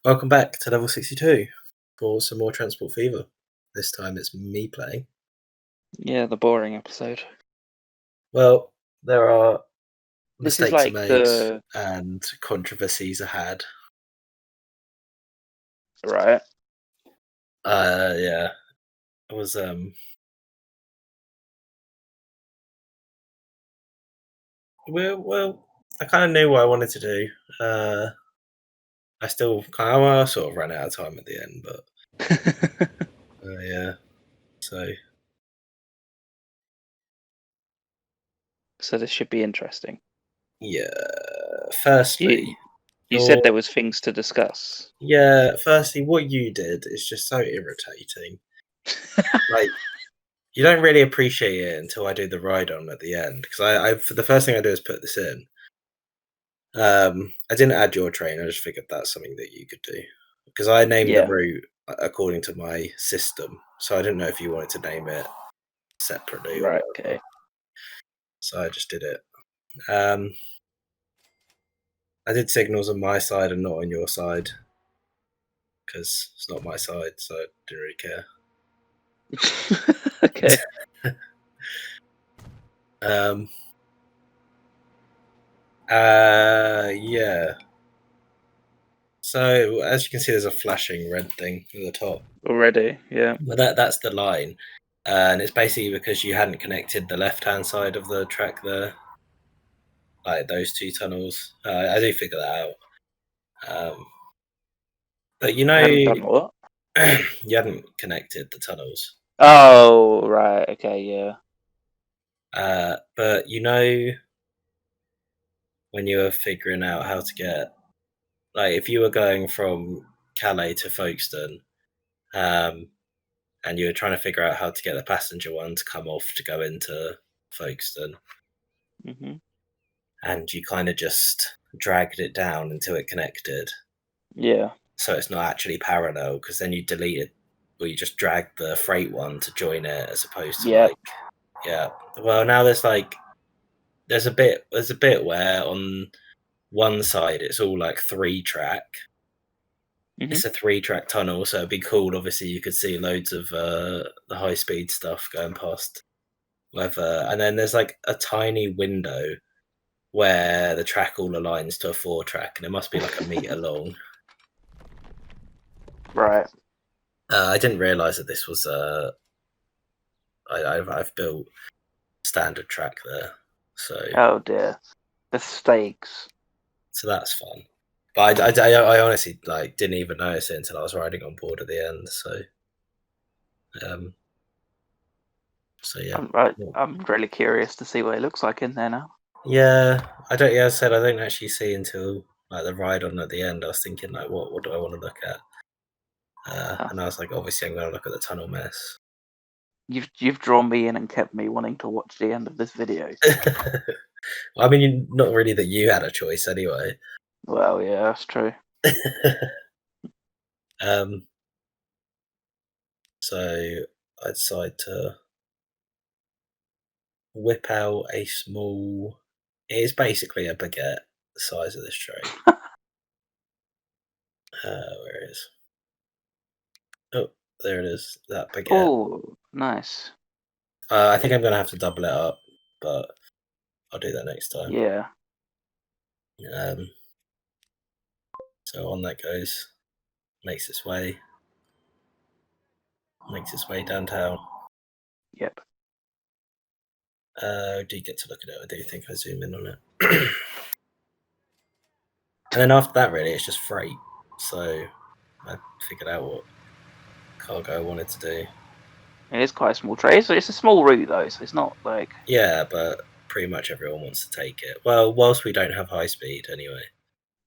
Welcome back to level 62 for some more Transport Fever. This time it's me playing. Yeah, the boring episode. Well, there are This is mistakes are like made the and controversies are had. right. Yeah. It was well, I kind of knew what I wanted to do. I still I sort of ran out of time at the end, but yeah. So So this should be interesting. yeah. You Firstly, you said your there was things to discuss. firstly, what you did is just so irritating. Like, you don't really appreciate it until I do the ride on at the end, because I for the first thing I do is put this in. I didn't add your train. I just figured that's something that you could do because I named the Yeah. route according to my system, so I didn't know if you wanted to name it separately or Right. whatever. Okay. So I just did it. Um, I did signals on my side and not on your side because it's not my side, so I didn't really care. Okay. Um, yeah. So as you can see, there's a flashing red thing at the top. Already. Yeah. But that's the line, and it's basically because you hadn't connected the left-hand side of the track there, like those two tunnels. I do figure that out. But I hadn't done what? you hadn't connected the tunnels. Oh, right. Okay. Yeah. But when you were figuring out how to get, like, if you were going from Calais to Folkestone, and you were trying to figure out how to get the passenger one to come off to go into Folkestone, Mhm. and you kind of just dragged it down until it connected. Yeah. So it's not actually parallel, because then you delete it, or you just drag the freight one to join it, as opposed to Yep. yeah. Well, now there's a bit where on one side it's all like 3-track. Mhm. It's a 3-track tunnel, so it'd be cool. Obviously, you could see loads of the high speed stuff going past. And then there's like a tiny window where the track all aligns to a 4-track, and it must be like a meter long. Right. I didn't realize that this was I've built standard track there, so Oh dear. The stakes. that's fun. But I honestly didn't even notice it until I was riding on board at the end. Um, so yeah. I'm really curious to see what it looks like in there now. Yeah, I don't. Yeah, I said I don't actually see until like the ride on at the end. I was thinking like, what do I want to look at? And I was like, obviously, I'm going to look at the tunnel mess. You've drawn me in and kept me wanting to watch the end of this video. I mean, not really that you had a choice anyway. Well, yeah, that's true. So I decided to whip out a small. It is basically a baguette the size of this tray. Where it is? Oh, there it is. That baguette. Oh, nice. I think I'm gonna have to double it up, but I'll do that next time. Yeah. So on that goes. Makes its way downtown. Yep. Do you get to look at it? I do think I zoom in on it. And then after that, really, it's just freight. So I figured out what cargo I wanted to do. It is quite a small tray. It's a small route though, so it's not like. Yeah, but pretty much everyone wants to take it. Well, whilst we don't have high speed, anyway.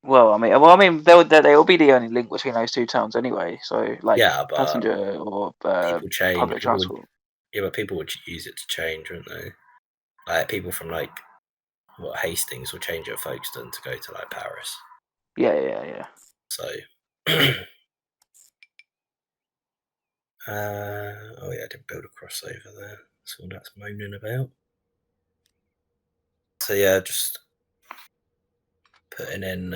Well, I mean, they'll be the only link between those two towns anyway. So, like, Yeah, but passenger or people change. public transport. But people would use it to change, wouldn't they? Like people from Hastings will change at Folkestone to go to like Paris. Yeah. So. Oh yeah, I did build a crossover there. That's all that's moaning about. So yeah, just putting in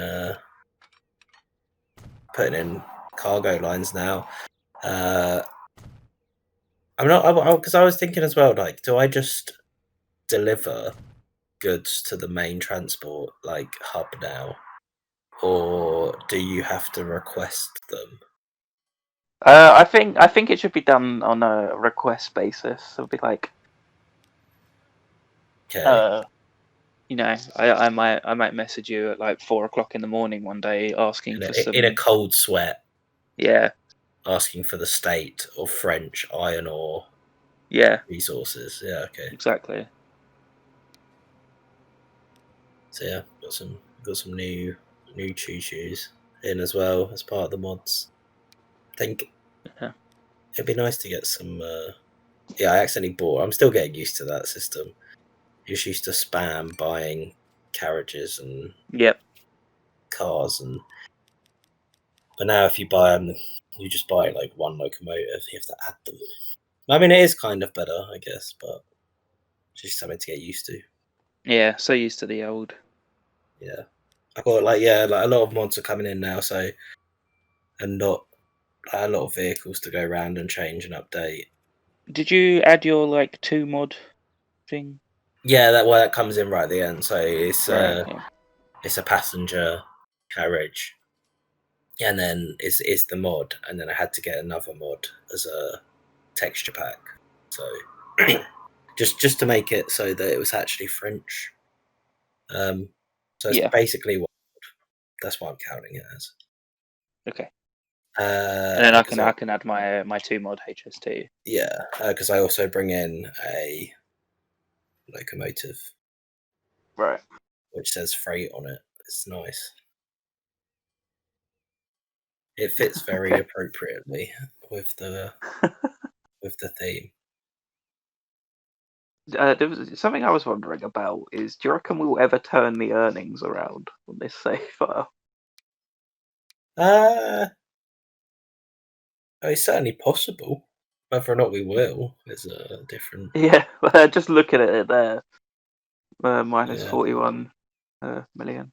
putting in cargo lines now. I'm not, because I was thinking as well, like, do I just deliver goods to the main transport like hub now, or do you have to request them? I think it should be done on a request basis. It'll be like, Okay. you know, I might message you at like 4 o'clock in the morning one day asking for some. In a cold sweat, Yeah, asking for the state of French iron ore yeah, resources. Yeah, okay. exactly. So yeah, got some new choo-choos in as well as part of the mods. I think Yeah. it'd be nice to get some. Yeah, I accidentally bought. I'm still getting used to that system. Just used to spam buying carriages and Yep. cars, and but now if you buy them, you just buy like one locomotive. You have to add them. I mean, it is kind of better, I guess, but it's just something to get used to. Yeah, so used to the old. Yeah, I got like a lot of mods are coming in now, so and not a lot of vehicles to go around and change and update. Did you add your like 2 mod thing? Yeah, that comes in right at the end. So Right. Yeah. it's a passenger carriage, and then it's the mod, and then I had to get another mod as a texture pack. So just to make it so that it was actually French. So it's Yeah. basically that's what I'm counting it as. Okay. And then Because I can add my 2 mod HS2. yeah, because I also bring in a locomotive Right. which says freight on it. It's nice. It fits very Okay. appropriately with the theme. There was something I was wondering about is, do you reckon we'll ever turn the earnings around on this save file? It's certainly possible. Whether or not we will is a different. Yeah, just looking at it there, minus Yeah, 41 million.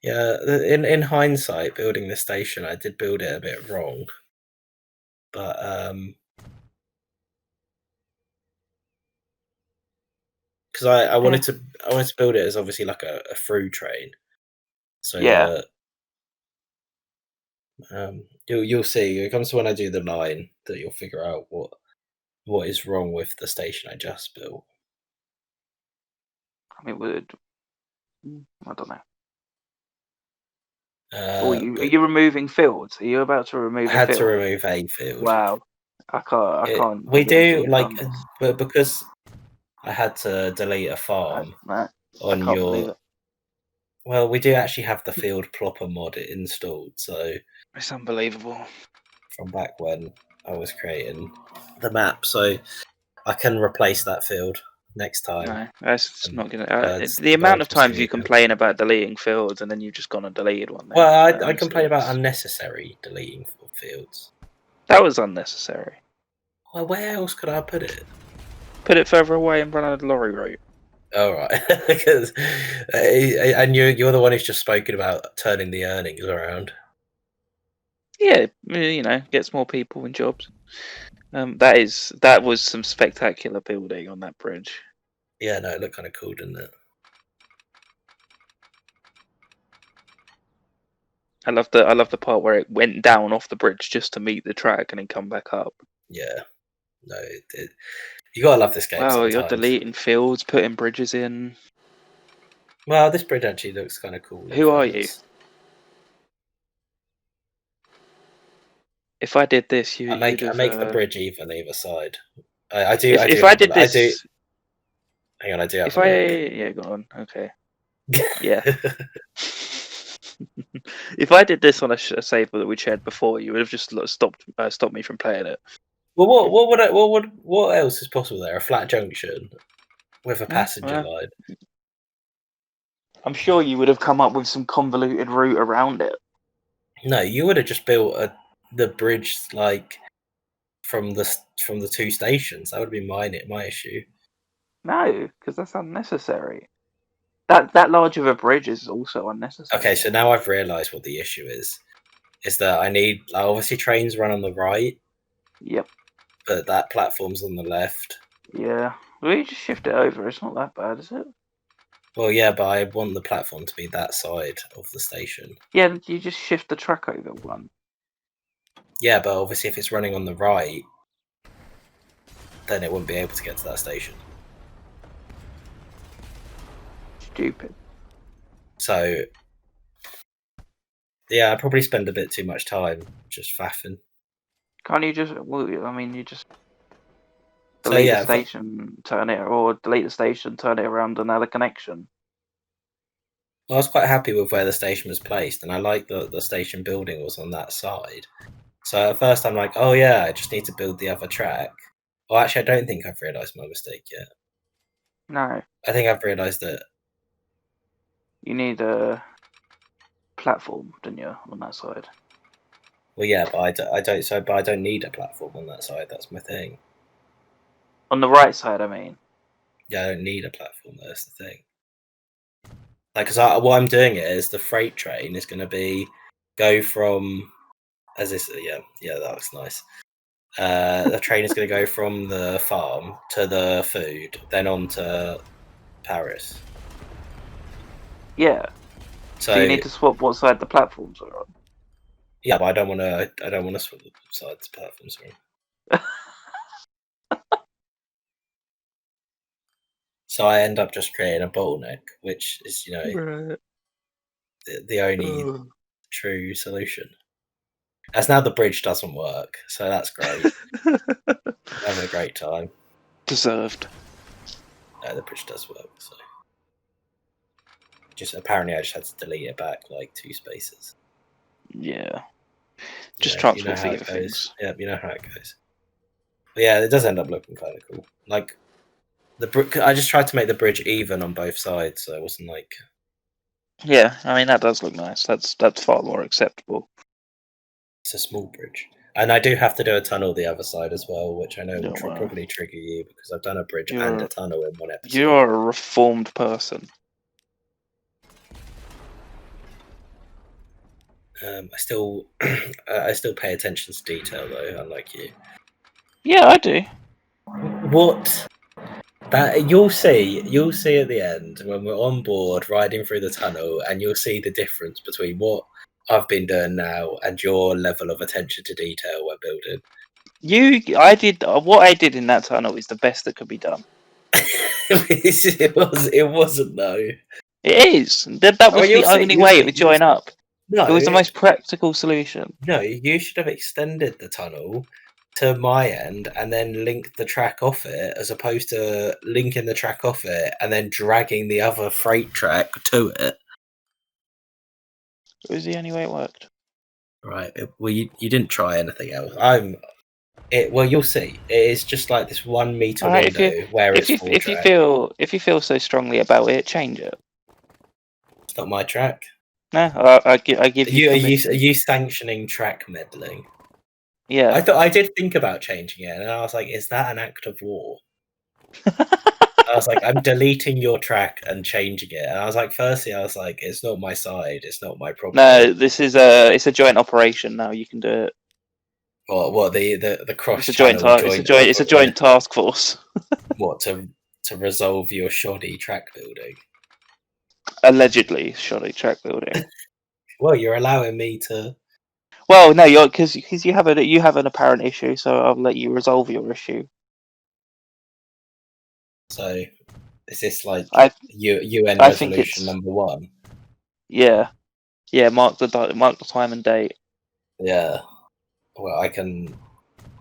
yeah. In hindsight, building the station, I did build it a bit wrong, but because I wanted to build it as obviously like a through train, so Yeah. that you'll see. It comes to when I do the line that you'll figure out what is wrong with the station I just built. I mean, I don't know. Are But you removing fields? Are you about to remove I a had to field? remove a field. Wow. I can't We believe do you've like, done this. but because I had to delete a farm I on can't believe your. it. Well, we do actually have the field plopper mod installed, so It's unbelievable. from back when I was creating the map, so I can replace that field next time, No, that's and not gonna. The the amount birds of will sing times you again. complain about deleting fields and then you've just gone and deleted one, there. Well, I Honestly, complain about unnecessary deleting of fields. that was unnecessary. Well, where else could I put it? Put it further away and run a lorry route. All right, because and you're the one who's just spoken about turning the earnings around. Yeah, you know, gets more people and jobs. That was some spectacular building on that bridge. Yeah, no, it looked kind of cool, didn't it? I love the part where it went down off the bridge just to meet the track and then come back up. Yeah, no, you gotta love this game Wow, you're sometimes. deleting fields, putting bridges in. Well, this bridge actually looks kind of cool. In Who are you? fairness, If I did this, you'd I have. make the bridge even either side. I do If I did I do. this, Hang on, I do have if a I look. yeah, go on. Okay, yeah. If I did this on a save that we shared before, you would have just stopped me from playing it. Well, what else is possible there? A flat junction with a Yeah, passenger well, line. I'm sure you would have come up with some convoluted route around it. No, you would have just built the bridge like from the two stations. That would be my issue. No, because that's unnecessary. That large of a bridge is also unnecessary. Okay, so now I've realised what the issue is. Is that I need obviously trains run on the right, Yep. but that platform's on the left. Yeah. Well, you just shift it over. It's not that bad, is it? Well, yeah, but I want the platform to be that side of the station. Yeah, you just shift the track over one. Yeah, but obviously if it's running on the right, then it wouldn't be able to get to that station. Stupid. So, yeah, I probably spend a bit too much time just faffing. Can't you just? Well, I mean, you just So delete the yeah, station, turn it, or delete the station, turn it around another connection. I was quite happy with where the station was placed, and I like that the station building was on that side. So at first I'm like, oh yeah, I just need to build the other track. Well, actually, I don't think I've realised my mistake yet. No, I think I've realised that. you need a platform, don't you, on that side? Well, yeah, but I don't. So, but I don't need a platform on that side. That's my thing. On the right side, I mean. Yeah, I don't need a platform. That's the thing. Like, because what I'm doing is the freight train is going to go from as this. Yeah, that looks nice. The train is going to go from the farm to the food, then on to Paris. Yeah. So you So need to swap what side the platforms are on. yeah, but I don't want to. I don't want to swap the sides platforms. So I end up just creating a bottleneck, which is Right. the only true solution. As now the bridge doesn't work, so that's great. I'm having a great time. Deserved. No, the bridge does work. So just apparently I just had to delete it back like 2 spaces. Yeah. Just You transport know how via it goes. things. Yeah, you know how it goes. But yeah, it does end up looking kind of cool. Like I just tried to make the bridge even on both sides, so it wasn't like. Yeah, I mean that does look nice. That's far more acceptable. It's a small bridge. And I do have to do a tunnel the other side as well, which I know will Yeah, well, probably trigger you because I've done a bridge and a tunnel in one episode. You are a reformed person. I still pay attention to detail though, unlike you. Yeah, I do. What? That you'll see at the end when we're on board riding through the tunnel, and you'll see the difference between what I've been doing now and your level of attention to detail we're building. What I did in that tunnel is the best that could be done. It wasn't though. It is. That was the only way it would join up. No, It was the most practical solution. No, you should have extended the tunnel to my end and then linked the track off it, as opposed to linking the track off it and then dragging the other freight track to it. It was the only way it worked. Right. Well, you didn't try anything else. Well, you'll see. It is just like this 1 meter Alright, window where it's full if track. you feel so strongly about it, change it. It's not my track. No, I give you. Are you sanctioning track meddling? Yeah. I did think about changing it, and I was like, is that an act of war? I was like, I'm deleting your track and changing it. And I was like, firstly, I was like, it's not my side. It's not my problem. No, it's a joint operation now. You can do it. What the cross It's a joint. It's a joint task force. What to resolve your shoddy track building? Allegedly shoddy track building. Well, you're allowing me to. Well, no, because you have an apparent issue, so I'll let you resolve your issue. So, is this like UN I think resolution number 1? Yeah, mark the time and date. Yeah. Well, I can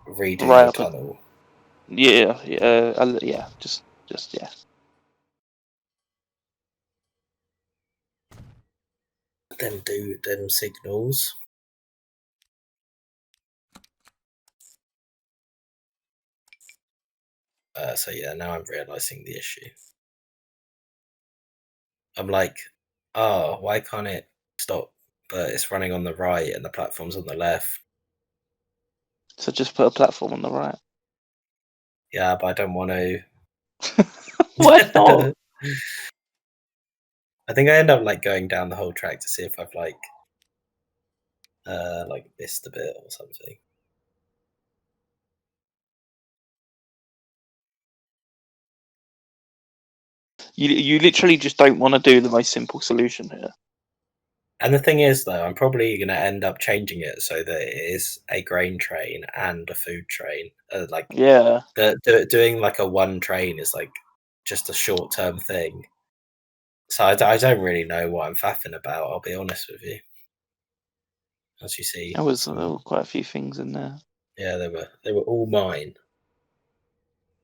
redo Right your tunnel. Yeah, just yeah. Then do them signals. So yeah, now I'm realizing the issue. I'm like, oh, why can't it stop? But it's running on the right and the platform's on the left. So just put a platform on the right. Yeah, but I don't want to. Why not? I think I end up like going down the whole track to see if I've like missed a bit or something. You literally just don't want to do the most simple solution here. And the thing is, though, I'm probably going to end up changing it so that it is a grain train and a food train. Yeah. Doing like a one train is like just a short term thing. So I don't really know what I'm faffing about. I'll be honest with you. As you see, There were quite a few things in there. yeah, they were all mine.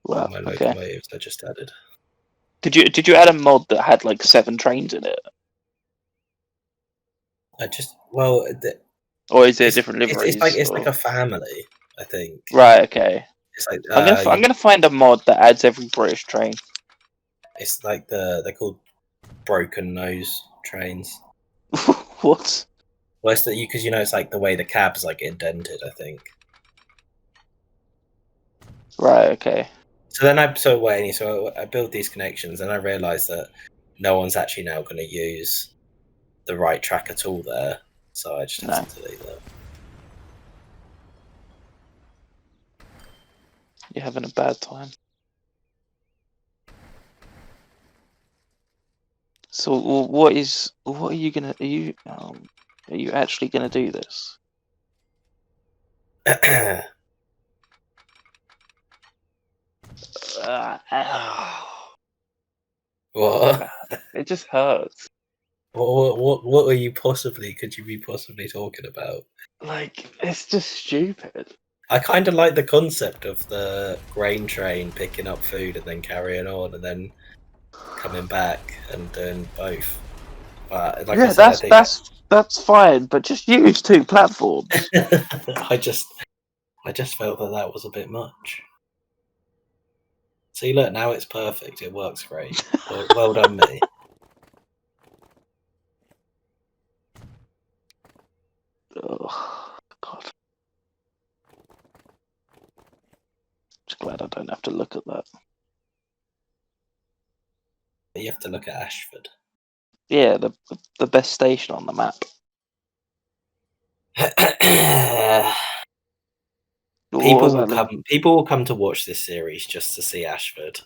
All Wow. my Okay. locomotives I just added. Did you add a mod that had like 7 trains in it, or is it different liveries? It's like a family. I think Right. Okay. it's like I'm gonna find a mod that adds every British train. it's like they're called broken nose trains. What? Well, it's because it's like the way the cab's like indented. I think. Right. Okay. So I build these connections, and I realised that no one's actually now going to use the right track at all there. So I just have to delete that. You're having a bad time. So what are you gonna are you actually gonna do this? What? It just hurts. What are you could you be possibly talking about? Like, it's just stupid. I kind of like the concept of the grain train picking up food and then carrying on and then coming back and doing both. But like I Yeah, said, I think that's fine, but just use 2 platforms. I just felt that was a bit much. See, look, now it's perfect. It works great. Well done, me. Oh, God. Just glad I don't have to look at that. You have to look at Ashford. Yeah, the best station on the map. People will come to watch this series just to see Ashford.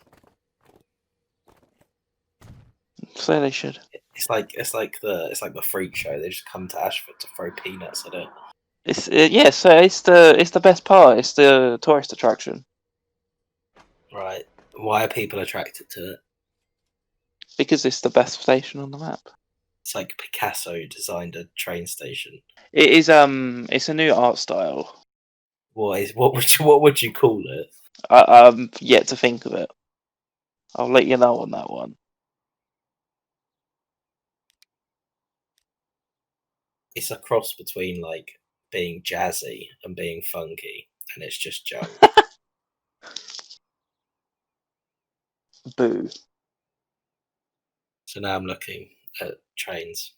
So they should. It's like the freak show. They just come to Ashford to throw peanuts at it. It's so it's the best part. It's the tourist attraction. Right. Why are people attracted to it? Because it's the best station on the map. It's like Picasso designed a train station. It is it's a new art style. What would you call it? I'm yet to think of it. I'll let you know on that one. It's a cross between like being jazzy and being funky, and it's just junk. Boo. So now I'm looking at trains,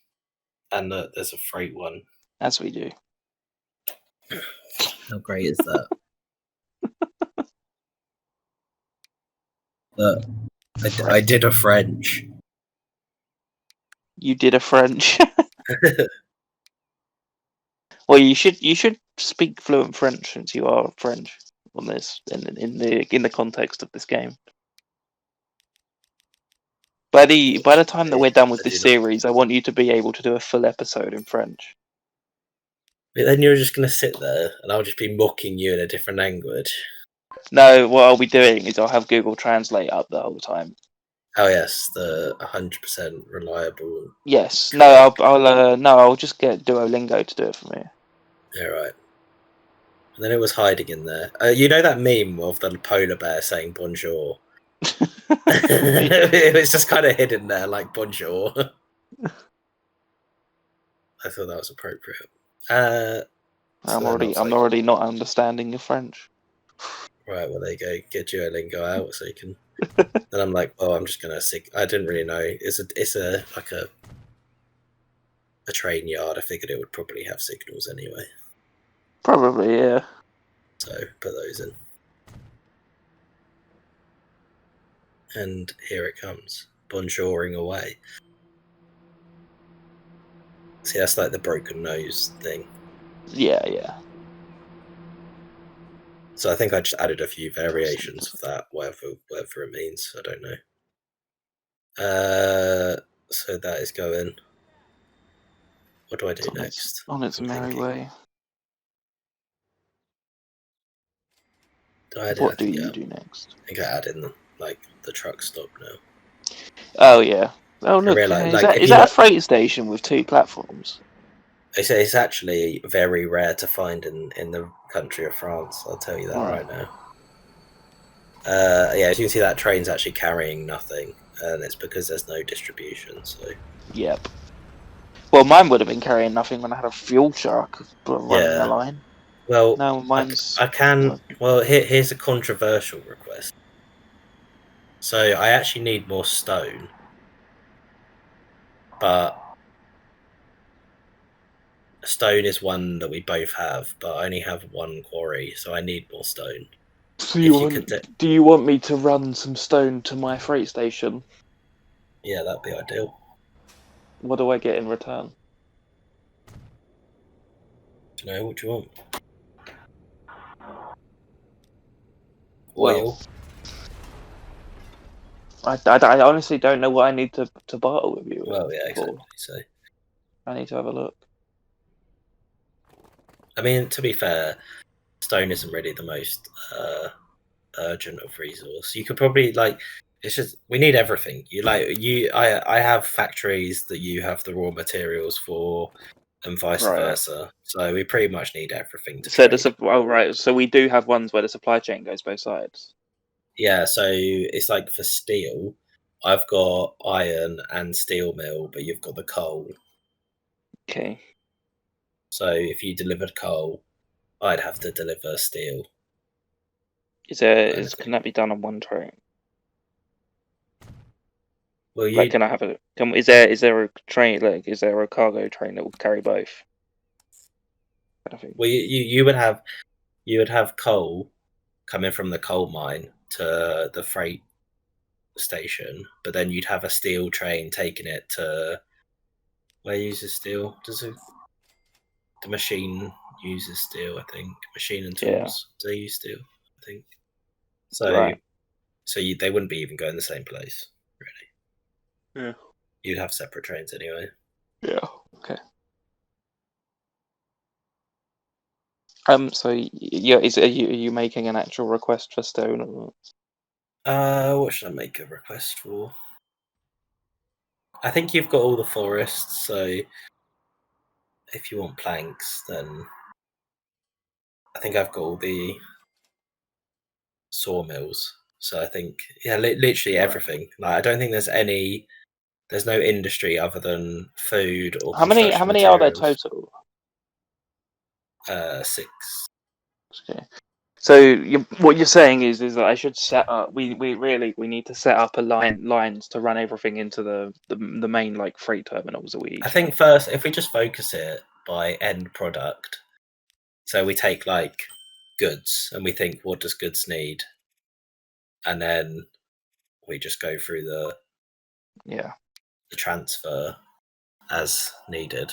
and there's a freight one. As we do. How great is that? I did a French. You did a French. Well, you should speak fluent French since you are French on this in the context of this game. By the time that we're done with this series, I want you to be able to do a full episode in French. But then you're just going to sit there, and I'll just be mocking you in a different language. No, what I'll be doing is I'll have Google Translate up the whole time. Oh yes, the 100% reliable. Yes. Correct. I'll just get Duolingo to do it for me. Yeah, right. And then it was hiding in there. You know that meme of the polar bear saying bonjour? It was just kind of hidden there, like bonjour. I thought that was appropriate. I'm already not understanding your French. Right, well there you go. Get Duolingo out so you can. Then I'm like, oh, I'm just gonna. I didn't really know. It's a like a train yard. I figured it would probably have signals anyway. Probably, yeah. So put those in. And here it comes, bonjouring away. See, that's like the broken nose thing. Yeah. So I think I just added a few variations of that, whatever it means. I don't know. So that is going. What do I do next? On its I'm merry thinking. way. Do I add What it? do Yeah, you do next? I think I add in the truck stop now. Oh yeah. Oh I look, realise, if is you that a look, freight station with 2 platforms? it's actually very rare to find in the country of France. I'll tell you that right now. Yeah, as you can see, that train's actually carrying nothing, and it's because there's no distribution. So Yep. Well, mine would have been carrying nothing when I had a fuel truck running the yeah, line. well, Now mine's I can. working. Well, here's a controversial request. So I actually need more stone, but stone is one that we both have, but I only have one quarry, so I need more stone. So If you could, do you want me to run some stone to my freight station? yeah, that'd be ideal. What do I get in return? Do you know what you want? Well, Oil. I honestly don't know what I need to barter with you Well, yeah, for. exactly. So, I need to have a look. I mean, to be fair, stone isn't really the most urgent of resource. You could probably it's just we need everything. I have factories that you have the raw materials for, and vice Right. versa. So we pretty much need everything to So trade. right. So we do have ones where the supply chain goes both sides. Yeah, so it's like for steel, I've got iron and steel mill, but you've got the coal. Okay. So if you delivered coal, I'd have to deliver steel. Kind of Can thing. that be done on one train? Well, Like, can I have a? Is there a train? Like, is there a cargo train that will carry both? I think. well, you would have coal coming from the coal mine to the freight station, but then you'd have a steel train taking it to where uses steel. The machine uses steel? I think machine and Yeah. tools. Do they use steel? I think so. Right. They wouldn't be even going the same place, really. Yeah. You'd have separate trains anyway. Yeah. Okay. So yeah, are you making an actual request for stone? Or... What should I make a request for? I think you've got all the forests, so if you want planks, then I think I've got all the sawmills. So I think, yeah, literally everything. Like, I don't think there's no industry other than food or How many? How construction many are there materials. total? 6. Okay. So what you're saying is that I should set up. We need to set up lines to run everything into the main like freight terminals that we I each think have. first, if we just focus it by end product, so we take like goods and we think, what does goods need? And then we just go through the transfer as needed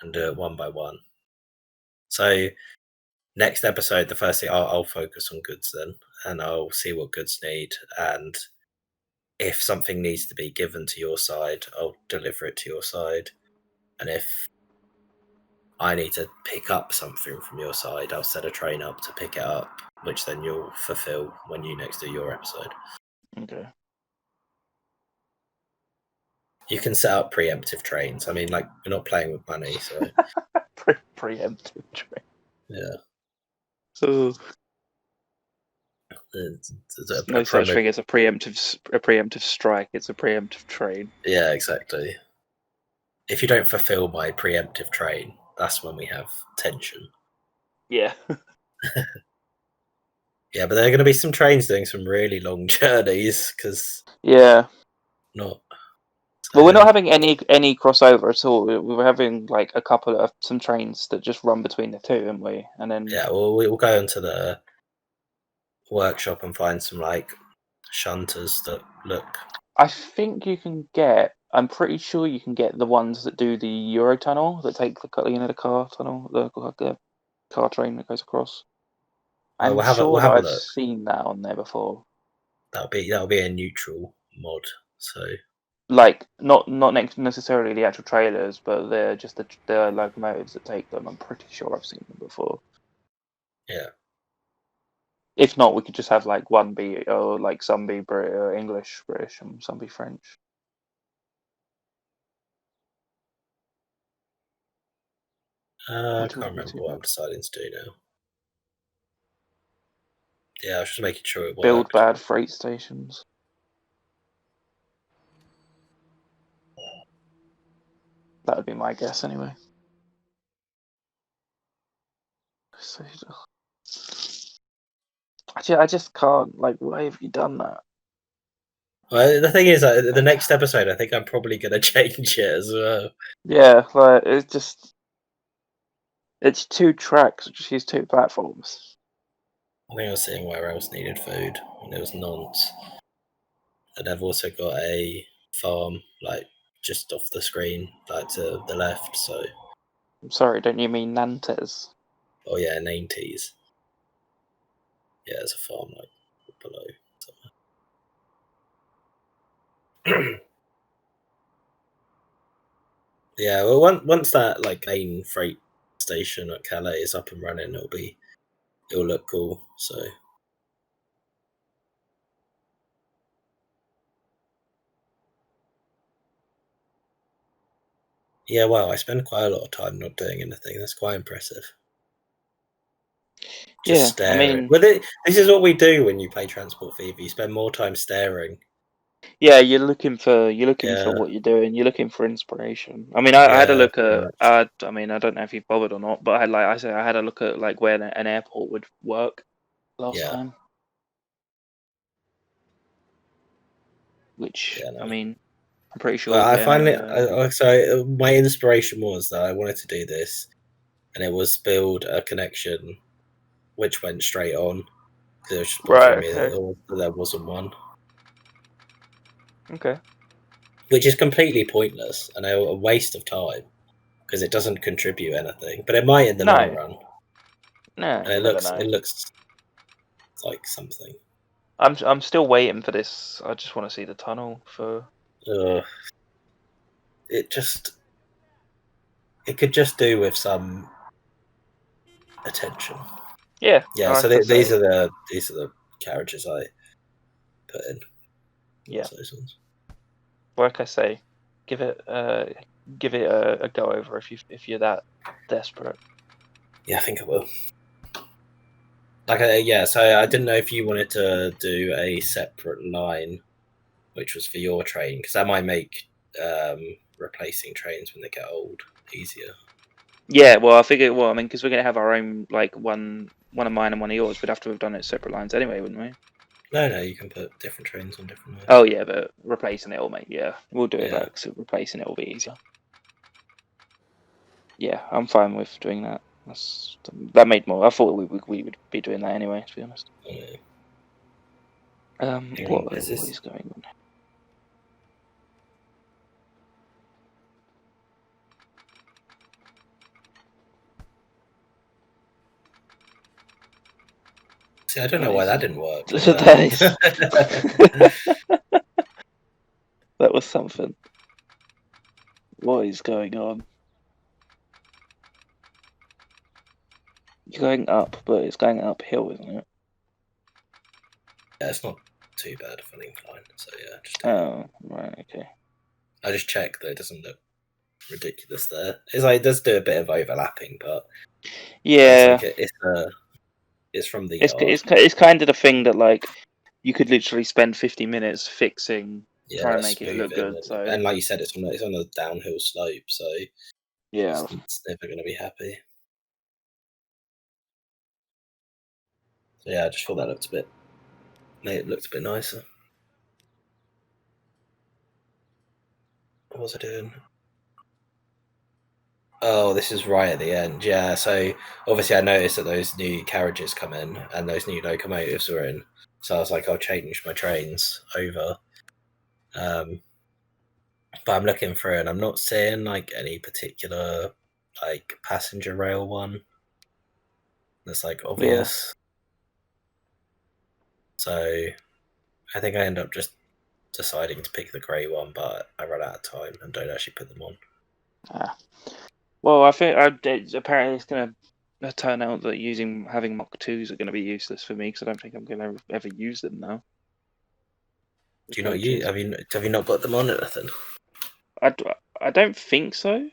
and do it one by one. So next episode, the first thing I'll focus on goods then, and I'll see what goods need, and if something needs to be given to your side, I'll deliver it to your side, and if I need to pick up something from your side, I'll set a train up to pick it up, which then you'll fulfill when you next do your episode. Okay. You can set up preemptive trains. I mean, like, we're not playing with money, so Preemptive train. yeah. So There's no such thing as a preemptive strike. It's a preemptive train. Yeah, exactly. If you don't fulfill my preemptive train, that's when we have tension. Yeah. Yeah, but there are going to be some trains doing some really long journeys because Yeah. not. Well, we're not having any crossover at all. We're having like a couple of some trains that just run between the two, aren't we? And then Yeah, well, we'll go into the workshop and find some like shunters that look. I think you can get I'm pretty sure you can get the ones that do the Eurotunnel that take the car tunnel, the car train that goes across. Well, I'm we'll have sure that a I've look. seen that on there before. That'll be a neutral mod. So Like not necessarily the actual trailers, but they're just the locomotives that take them. I'm pretty sure I've seen them before. yeah. If not, we could just have like one be or like some be English, British, and some be French. I Which can't wouldn't be remember too what bad. I'm deciding to do now. Yeah, I was just making sure it Build worked. bad freight stations. That would be my guess anyway. So, I just can't. Like, why have you done that? Well, the thing is, the next episode, I think I'm probably going to change it as well. Yeah, like it's 2 tracks. Just use 2 platforms. I think I was seeing where else needed food, and it was nonce. And I've also got a farm, like, just off the screen, like to the left, so... I'm sorry, don't you mean Nantes? Oh yeah, 90s. Yeah, there's a farm, like, below somewhere. Yeah, well, once that, like, main freight station at Calais is up and running, it'll look cool, so... Yeah, well, I spend quite a lot of time not doing anything. That's quite impressive. Just Yeah, I staring. mean, Well, this is what we do when you play Transport Fever. You spend more time staring. yeah, you're looking for Yeah, what you're doing. You're looking for inspiration. I mean, I had a yeah, look pretty at. much. I mean, I don't know if you bothered or not, but I had a look at like where an airport would work last Yeah, time. Which yeah, I no. mean, I'm pretty sure we Well, can I get an finally, over. so my inspiration was that I wanted to do this, and it was build a connection which went straight on, because it was just bothering Right. me Okay. that there wasn't one, Okay. which is completely pointless and a waste of time because it doesn't contribute anything, but it might in the long No. run, No. and You never know. it looks like something. I'm still waiting for this. I just want to see the tunnel for. It just it could just do with some attention. Yeah. Yeah, so Like I these say. are the carriages I put in. Yeah. Those ones. Like I say, give it a go over if you're that desperate. Yeah, I think I will. Like, yeah. So I didn't know if you wanted to do a separate line, which was for your train, because that might make replacing trains when they get old easier. Yeah, well, I figured. Well, I mean, because we're gonna have our own like one of mine and one of yours. We'd have to have done it separate lines anyway, wouldn't we? No, you can put different trains on different lines. Oh yeah, but replacing it will make we'll do it Yeah, back. So replacing it will be easier. Yeah, I'm fine with doing that. That made more. I thought we would be doing that anyway. To be honest. yeah. What Is this? is going on? See, I don't know What why is that didn't work. Look that? at Is that. that was something. What is going on? You're going up, but it's going uphill, isn't it? Yeah, it's not too bad of an incline. So yeah, just do that. Oh, right, okay. I just checked that it doesn't look ridiculous there. It's like it does do a bit of overlapping, but it's Yeah, like it's from the it's yard. it's kind of the thing that like you could literally spend 50 minutes fixing, trying Yeah, to make it look smoothing, good. So and like you said, it's on a downhill slope, so yeah, it's never going to be happy. So yeah, I just thought that looked a bit. It looked a bit nicer. What was I doing? Oh, this is right at the end. Yeah, so obviously I noticed that those new carriages come in and those new locomotives were in. So I was like, I'll change my trains over. But I'm looking through and I'm not seeing like any particular like passenger rail one that's like obvious. So I think I end up just deciding to pick the grey one, but I run out of time and don't actually put them on. Well, I think apparently it's going to turn out that having Mach 2s are going to be useless for me because I don't think I'm going to ever use them now. Do you not use? Have you not got them on anything? I don't think so.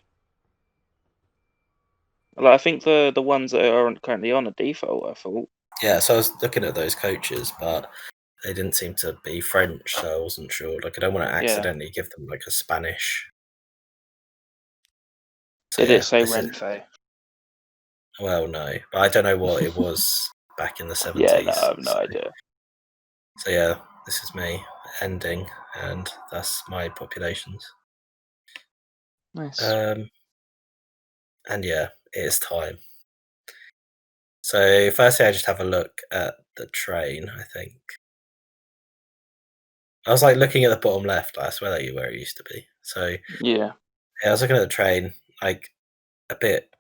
Like, I think the ones that are currently on are default. I thought. Yeah, so I was looking at those coaches, but they didn't seem to be French, so I wasn't sure. Like, I don't want to accidentally give them like a Spanish. So, Did yeah, it say Renfe? Well, no, but I don't know what it was back in the 70s. Yeah, no, I have no idea. So yeah, this is me ending, and that's my populations. Nice. And yeah, it is time. So firstly, I just have a look at the train. I think I was like looking at the bottom left. I swear that where it used to be. So Yeah, I was looking at the train, like a bit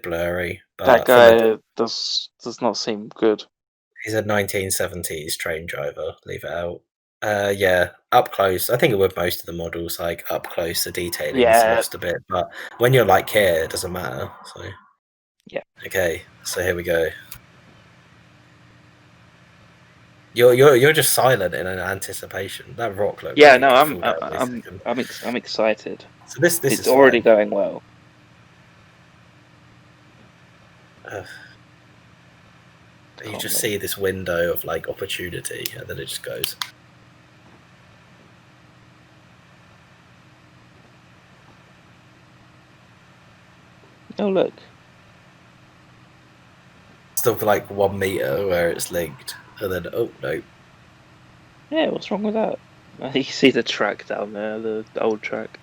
blurry, that but from guy does not seem good. he's a 1970s train driver. Leave it out. Yeah, up close. I think it with most of the models, like up close, the detailing's lost a bit. But when you're like here, it doesn't matter. So yeah. Okay, so here we go. You're just silent in an anticipation. That rock looked Yeah, like it no, could fall down any second. I'm excited. So this It's is already fine. going well. You just see this window of like opportunity, and then it just goes. Oh look. Stuff like 1 meter where it's linked, and then oh no. Yeah, what's wrong with that? You see the track down there, the old track.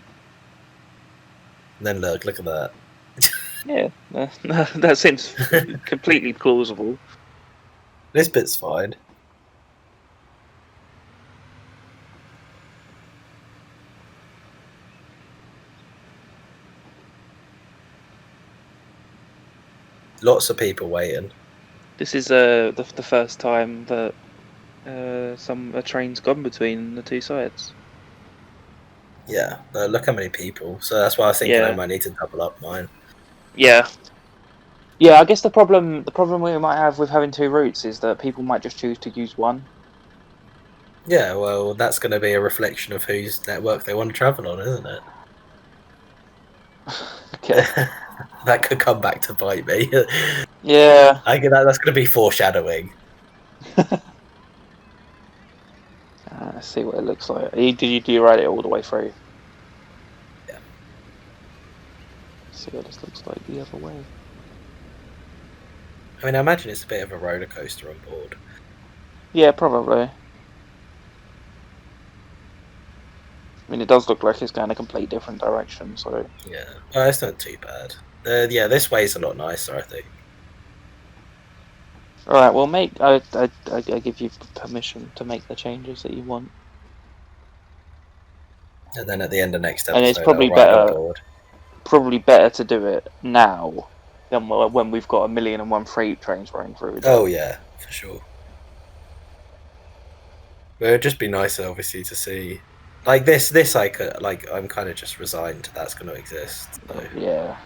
And then look at that. Yeah, that seems completely plausible. This bit's fine. Lots of people waiting. This is the first time that a train's gone between the two sides. Yeah, look how many people. So that's why I was thinking I might need to double up mine. Yeah. Yeah, I guess the problem we might have with having two routes is that people might just choose to use one. Yeah, well, that's going to be a reflection of whose network they want to travel on, isn't it? Okay. That could come back to bite me. Yeah. That's going to be foreshadowing. Let's see what it looks like. Do you write it all the way through? Yeah. Let's see what this looks like the other way. I mean, I imagine it's a bit of a roller coaster on board. Yeah, probably. I mean, it does look like it's going a complete different direction, so... Yeah, well, it's not too bad. Yeah, this way's a lot nicer, I think. Alright, well, I give you permission to make the changes that you want. And then at the end of next And it's episode, I'll ride on board. Probably better to do it now than when we've got 1,000,001 freight trains running through. Oh yeah, for sure. But it'd just be nicer, obviously, to see like this. I'm kind of just resigned that's going to exist. So. Yeah.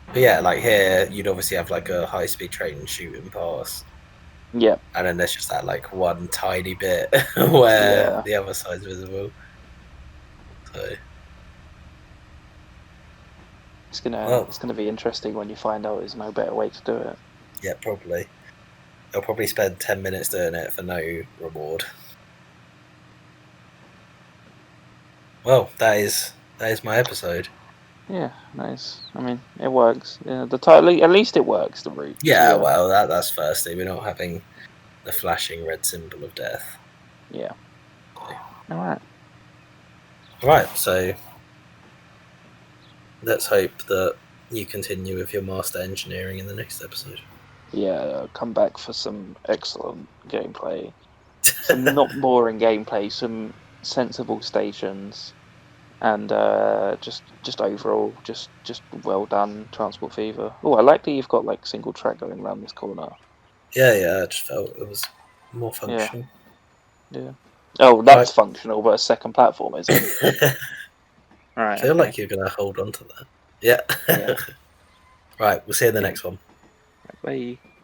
But yeah, like here, you'd obviously have like a high-speed train shooting past. Yeah. And then there's just that like one tiny bit where the other side's visible. So it's gonna be interesting when you find out there's no better way to do it. Yeah, probably. I'll probably spend 10 minutes doing it for no reward. Well, that is my episode. Yeah, nice. I mean, it works. Yeah, the title, at least it works. The route. Yeah, well, that's firstly. We're not having the flashing red symbol of death. Yeah. All right. So let's hope that you continue with your master engineering in the next episode. Yeah, come back for some excellent gameplay. Some not boring gameplay. Some sensible stations, and just overall just well done Transport Fever. Oh, I like that you've got like single track going around this corner. Yeah. I just felt it was more Yeah, functional. yeah. Oh, Right. that's functional, but a second platform, is it? I Right. feel Okay. like you're gonna hold on to that. Yeah. Yeah. Right. We'll see you in the Yeah. next one. Bye.